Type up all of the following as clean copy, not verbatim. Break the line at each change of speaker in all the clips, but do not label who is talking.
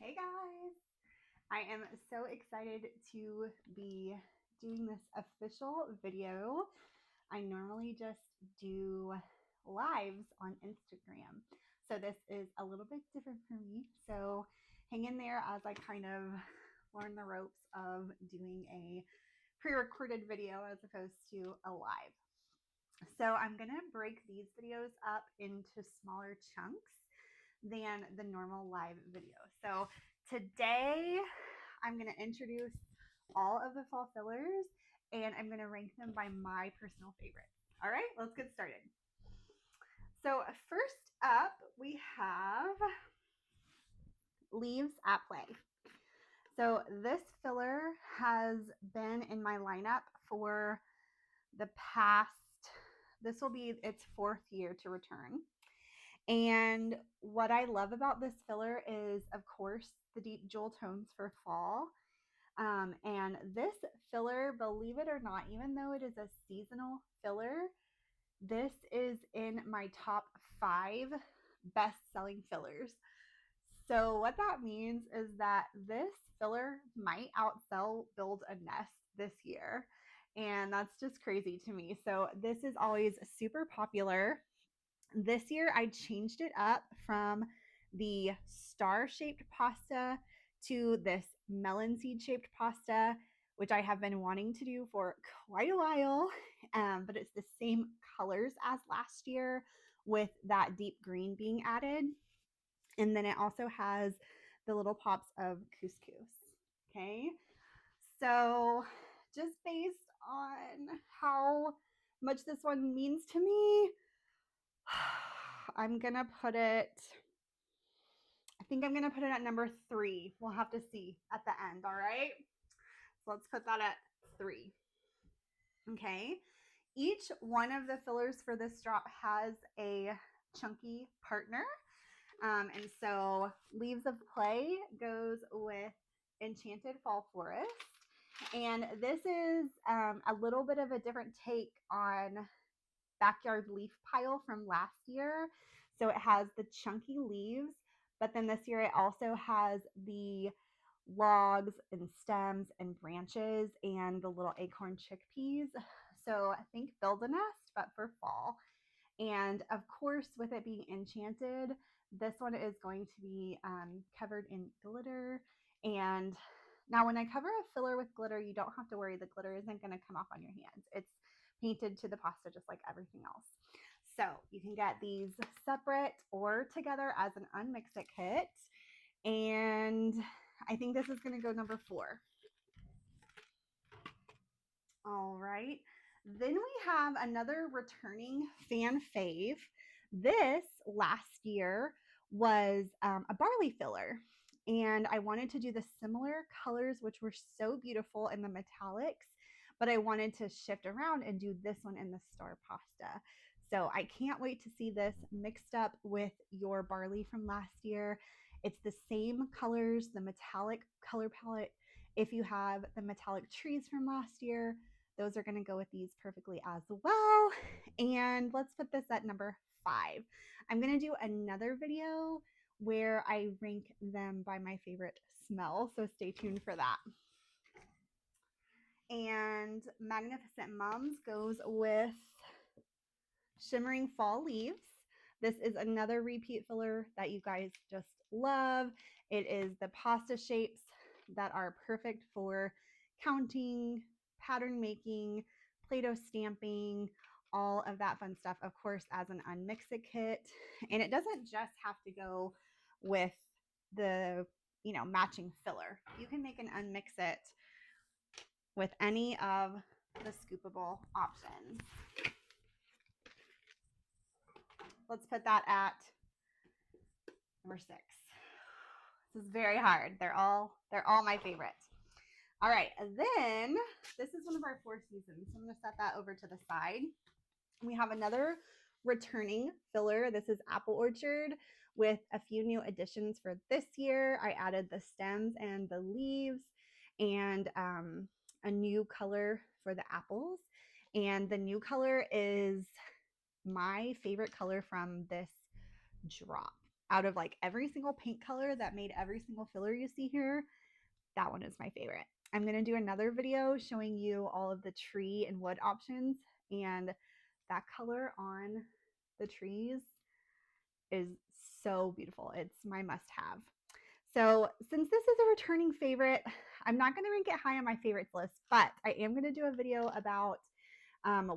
Hey guys, I am so excited to be doing this official video. I normally just do lives on Instagram, so this is a little bit different for me. So hang in there as I kind of learn the ropes of doing a pre-recorded video as opposed to a live. So I'm gonna break these videos up into smaller chunks than the normal live video. So today I'm going to introduce all of the fall fillers and I'm going to rank them by my personal favorites. All right, let's get started. So first up, we have Leaves at Play. So this filler has been in my lineup for the past, this will be its 4th year to return. And what I love about this filler is, of course, the deep jewel tones for fall. And this filler, believe it or not, even though it is a seasonal filler, this is in my top 5 best-selling fillers. So what that means is that this filler might outsell Build a Nest this year. And that's just crazy to me. So this is always super popular. This year I changed it up from the star-shaped pasta to this melon seed-shaped pasta, which I have been wanting to do for quite a while, but it's the same colors as last year with that deep green being added. And then it also has the little pops of couscous, okay? So just based on how much this one means to me, I'm gonna put it, I think I'm gonna put it at number 3. We'll have to see at the end, all right? So let's put that at 3. Okay. Each one of the fillers for this drop has a chunky partner. And so Leaves of Play goes with Enchanted Fall Forest. And this is a little bit of a different take on Backyard Leaf Pile from last year. So it has the chunky leaves, but then this year it also has the logs and stems and branches and the little acorn chickpeas. So I think Build a Nest, but for fall. And of course, with it being enchanted, this one is going to be covered in glitter. And now when I cover a filler with glitter, you don't have to worry, the glitter isn't going to come off on your hands. It's painted to the pasta just like everything else. So you can get these separate or together as an unmix it kit. And I think this is going to go number 4. All right. Then we have another returning fan fave. This last year was a barley filler. And I wanted to do the similar colors, which were so beautiful in the metallics, but I wanted to shift around and do this one in the star pasta. So I can't wait to see this mixed up with your barley from last year. It's the same colors, the metallic color palette. If you have the metallic trees from last year, those are going to go with these perfectly as well. And let's put this at number 5. I'm going to do another video where I rank them by my favorite smell, so stay tuned for that. And Magnificent Mums goes with Shimmering Fall Leaves. This is another repeat filler that you guys just love. It is the pasta shapes that are perfect for counting, pattern making, Play-Doh stamping, all of that fun stuff, of course, as an unmix it kit. And it doesn't just have to go with the, matching filler. You can make an unmix it with any of the scoopable options. Let's put that at number 6. This is very hard. They're all my favorites. All right, and then this is one of our 4 seasons. So I'm going to set that over to the side. We have another returning filler. This is Apple Orchard with a few new additions for this year. I added the stems and the leaves and a new color for the apples. And the new color is my favorite color from this drop. out of like every single paint color that made every single filler you see here, that one is my favorite. I'm going to do another video showing you all of the tree and wood options, and that color on the trees is so beautiful. It's my must have. So since this is a returning favorite, I'm not going to rank it high on my favorites list, but I am going to do a video about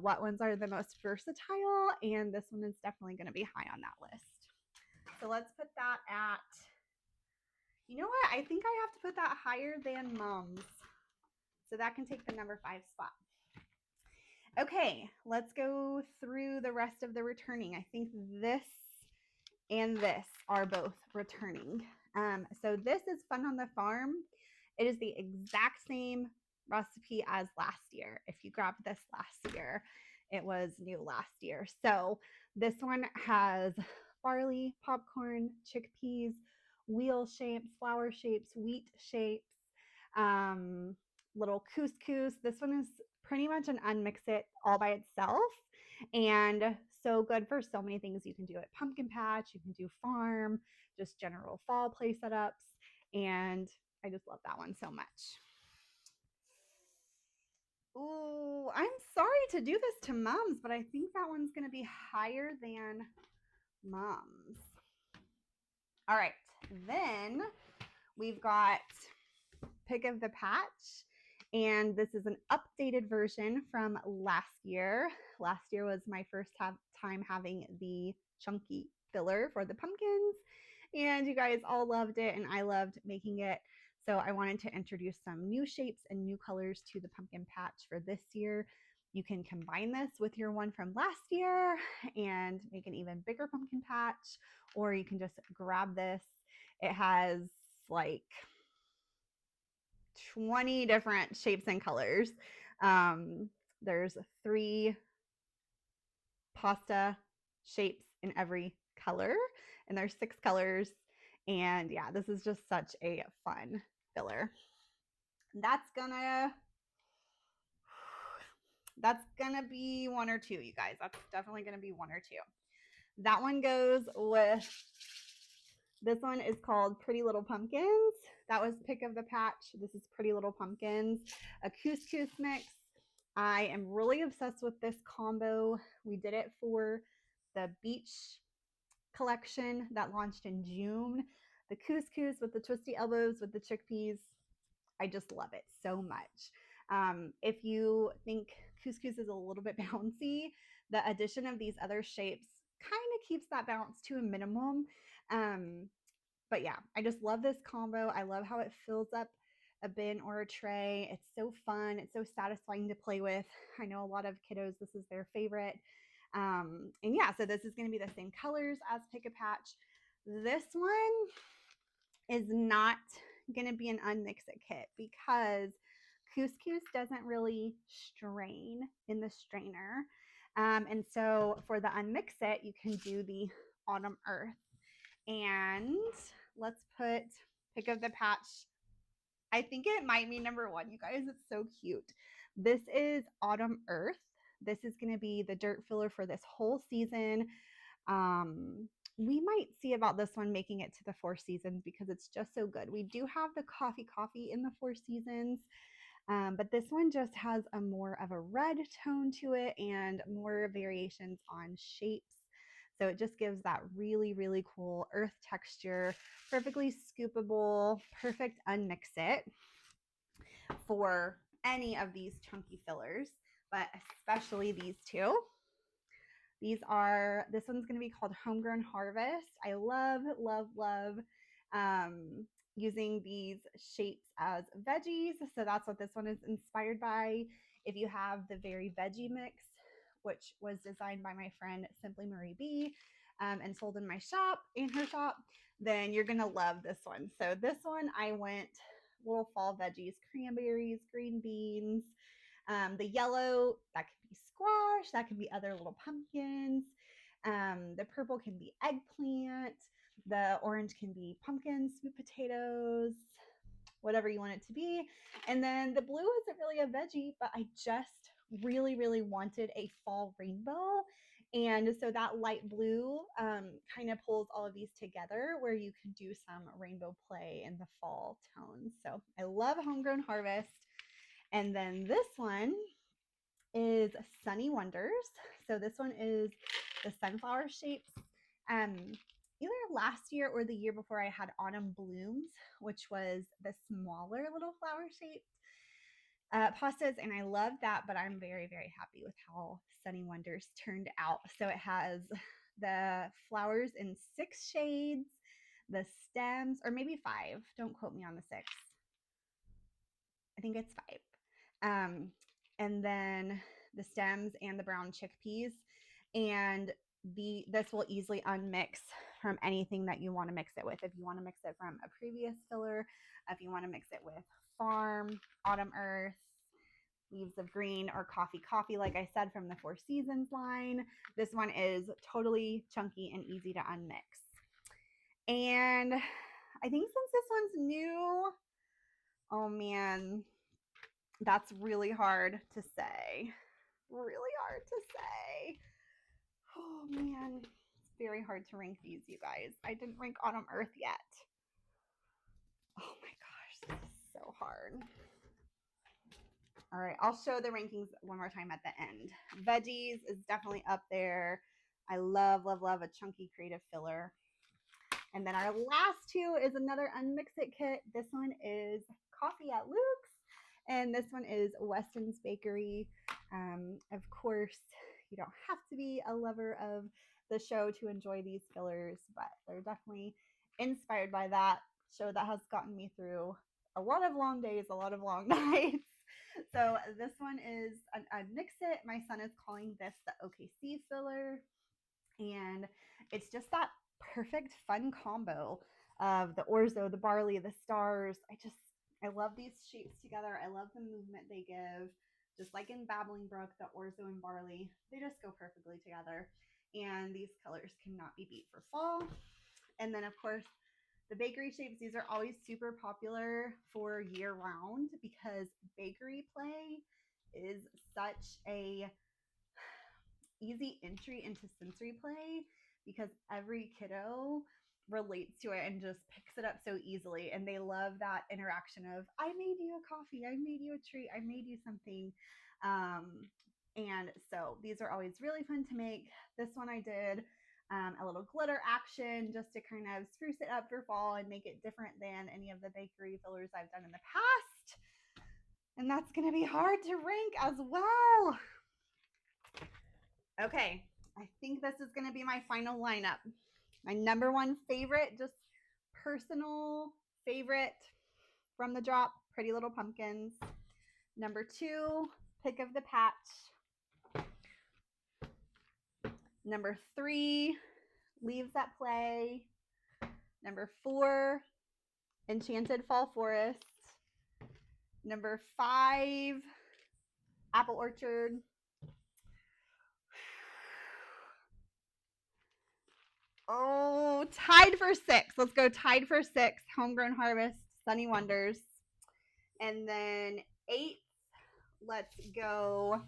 what ones are the most versatile, and this one is definitely going to be high on that list. So let's put that at, you know what? I think I have to put that higher than Mom's. So that can take the number 5 spot. Okay, let's go through the rest of the returning. I think this and this are both returning. So this is Fun on the Farm. It is the exact same recipe as last year. If you grabbed this last year, it was new last year. So this one has barley, popcorn, chickpeas, wheel shapes, flower shapes, wheat shapes, little couscous. This one is pretty much an unmix it all by itself, and so good for so many things you can do at pumpkin patch. You can do farm, just general fall play setups, and I just love that one so much. Oh, I'm sorry to do this to Mom's, but I think that one's going to be higher than Mom's. All right, then we've got Pick of the Patch, and this is an updated version from last year. Last year was my first time having the chunky filler for the pumpkins, and you guys all loved it, and I loved making it. So I wanted to introduce some new shapes and new colors to the pumpkin patch for this year. You can combine this with your one from last year and make an even bigger pumpkin patch, or you can just grab this. It has like 20 different shapes and colors. There's 3 pasta shapes in every color, and there's 6 colors. And yeah, this is just such a fun filler. That's gonna be 1 or 2, you guys. That's definitely gonna be 1 or 2. That one goes with, this one is called Pretty Little Pumpkins. That was Pick of the Patch. This is Pretty Little Pumpkins, a couscous mix. I am really obsessed with this combo. We did it for the beach collection that launched in June. The couscous with the twisty elbows with the chickpeas. I just love it so much. If you think couscous is a little bit bouncy, the addition of these other shapes kind of keeps that bounce to a minimum. But yeah, I just love this combo. I love how it fills up a bin or a tray. It's so fun. It's so satisfying to play with. I know a lot of kiddos, this is their favorite. And yeah, so this is going to be the same colors as Pick a Patch. This one is not going to be an unmix it kit because couscous doesn't really strain in the strainer. And so for the unmix it, you can do the Autumn Earth. And let's put Pick of the Patch. I think it might be number 1, you guys. It's so cute. This is Autumn Earth. This is going to be the dirt filler for this whole season. We might see about this one making it to the 4 seasons because it's just so good. We do have the coffee in the 4 seasons, but this one just has a more of a red tone to it and more variations on shapes. So it just gives that really, really cool earth texture, perfectly scoopable, perfect unmix it for any of these chunky fillers, but especially these 2. This one's going to be called Homegrown Harvest. I love, love, love using these shapes as veggies. So that's what this one is inspired by. If you have the Very Veggie Mix, which was designed by my friend Simply Marie B and sold in my shop, in her shop, then you're going to love this one. So this one, I went little fall veggies, cranberries, green beans, the yellow, that could be squash, that could be other little pumpkins. The purple can be eggplant. The orange can be pumpkin, sweet potatoes, whatever you want it to be. And then the blue isn't really a veggie, but I just really, really wanted a fall rainbow. And so that light blue kind of pulls all of these together where you can do some rainbow play in the fall tones. So I love Homegrown Harvest. And then this one is Sunny Wonders. So this one is the sunflower shapes. Either last year or the year before, I had Autumn Blooms, which was the smaller little flower shaped pastas, and I love that, but I'm very, very happy with how Sunny Wonders turned out. So it has the flowers in 6 shades, the stems, or maybe 5. Don't quote me on the 6. I think it's 5. And then the stems and the brown chickpeas. And this will easily unmix from anything that you want to mix it with. If you want to mix it from a previous filler, if you want to mix it with Farm, Autumn Earth, Leaves of Green, or Coffee, like I said, from the Four Seasons line. This one is totally chunky and easy to unmix. And I think since this one's new, oh man, that's really hard to say. Really hard to say. Oh man, it's very hard to rank these, you guys. I didn't rank Autumn Earth yet. Oh my gosh, this is so hard. All right, I'll show the rankings one more time at the end. Veggies is definitely up there. I love, love, love a chunky creative filler. And then our last two is another Unmix It kit. This one is Coffee at Luke's, and this one is Weston's Bakery. Of course, you don't have to be a lover of the show to enjoy these fillers, but they're definitely inspired by that show that has gotten me through a lot of long days, a lot of long nights. So this one is a Mix It. My son is calling this the OKC filler. And it's just that perfect fun combo of the orzo, the barley, the stars. I love these shapes together. I love the movement they give. Just like in Babbling Brook, the orzo and barley, they just go perfectly together. And these colors cannot be beat for fall. And then, of course, the bakery shapes, these are always super popular for year round because bakery play is such a easy entry into sensory play because every kiddo relates to it and just picks it up so easily. And they love that interaction of, I made you a coffee, I made you a treat, I made you something. And so these are always really fun to make. This one I did a little glitter action just to kind of spruce it up for fall and make it different than any of the bakery fillers I've done in the past. And that's going to be hard to rank as well. Okay, I think this is going to be my final lineup. My number one favorite, just personal favorite from the drop, Pretty Little Pumpkins. Number 2, Pick of the Patch. Number 3, Leaves at Play. Number 4, Enchanted Fall Forest. Number 5, Apple Orchard. Oh, tied for 6. Let's go tied for 6. Homegrown Harvest, Sunny Wonders. And then 8th, let's go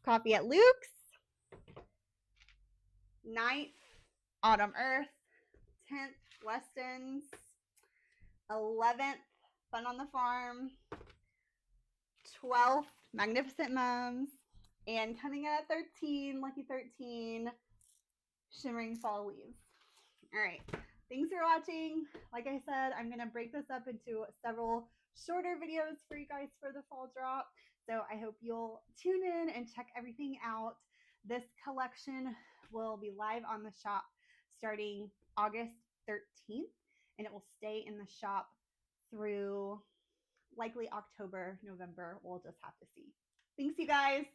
Coffee at Luke's. 9th, Autumn Earth. 10th, Weston's. 11th, Fun on the Farm. 12th, Magnificent Mums. And coming in at 13, Lucky 13, Shimmering Fall Leaves. All right, thanks for watching. Like I said, I'm going to break this up into several shorter videos for you guys for the fall drop. So I hope you'll tune in and check everything out. This collection will be live on the shop starting August 13th, and it will stay in the shop through likely October, November. We'll just have to see. Thanks, you guys.